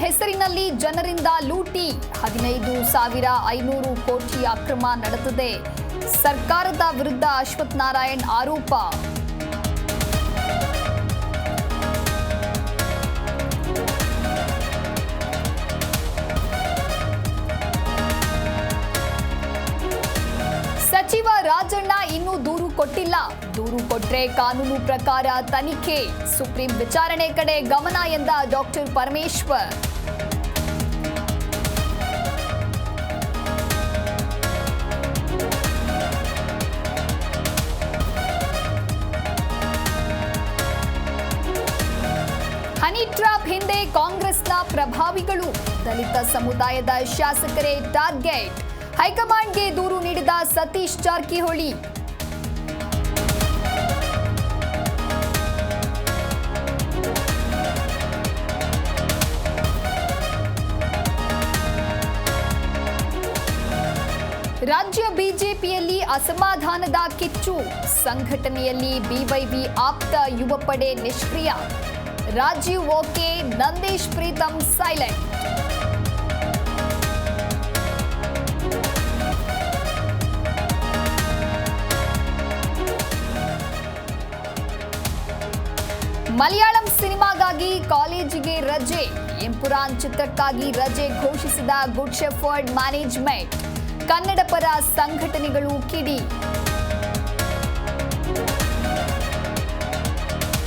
ಹೆಸರಿನಲ್ಲಿ ಜನರಿಂದ ಲೂಟಿ 15,500 ಕೋಟಿ ಅಕ್ರಮ ನಡೆದಿದೆ. ಸರ್ಕಾರದ ವಿರುದ್ಧ ಅಶ್ವಥ್ ನಾರಾಯಣ್ ಆರೋಪ. ಸಚಿವ ರಾಜಣ್ಣ ಇನ್ನೂ ದೂರು ಕೊಟ್ಟಿಲ್ಲ. ದೂರು ಕೊಟ್ರೆ ಕಾನೂನು ಪ್ರಕಾರ ತನಿಖೆ. ಸುಪ್ರೀಂ ವಿಚಾರಣೆ ಕಡೆ ಗಮನ ಎಂದ ಡಾಕ್ಟರ್ ಪರಮೇಶ್ವರ್. ಹನಿ ಟ್ರ್ಯಾಪ್ ಹಿಂದೆ ಕಾಂಗ್ರೆಸ್ನ ಪ್ರಭಾವಿಗಳು. ದಲಿತ ಸಮುದಾಯದ ಶಾಸಕರೇ ಟಾರ್ಗೆಟ್. ಹೈಕಮಾಂಡ್ಗೆ ದೂರು ನೀಡಿದ ಸತೀಶ್ ಜಾರಕಿಹೊಳಿ. ರಾಜ್ಯ ಬಿಜೆಪಿಯಲ್ಲಿ ಅಸಮಾಧಾನದ ಕಿಚ್ಚು. ಸಂಘಟನೆಯಲ್ಲಿ ಬಿವೈವಿ ಆಪ್ತ ಯುವ ಪಡೆ ನಿಷ್ಕ್ರಿಯ. Rajeev okay, Nandish Preetham silent. ಮಲಯಾಳಂ ಸಿನಿಮಾಗಾಗಿ ಕಾಲೇಜಿಗೆ ರಜೆ. ಎಂಪುರಾನ್ ಚಿತ್ರಕ್ಕಾಗಿ ರಜೆ ಘೋಷಿಸಿದ ಗುಡ್ ಶೆಫರ್ಡ್ ಮ್ಯಾನೇಜ್ಮೆಂಟ್. ಕನ್ನಡ ಪರ ಸಂಘಟನೆಗಳು ಕಿಡಿ.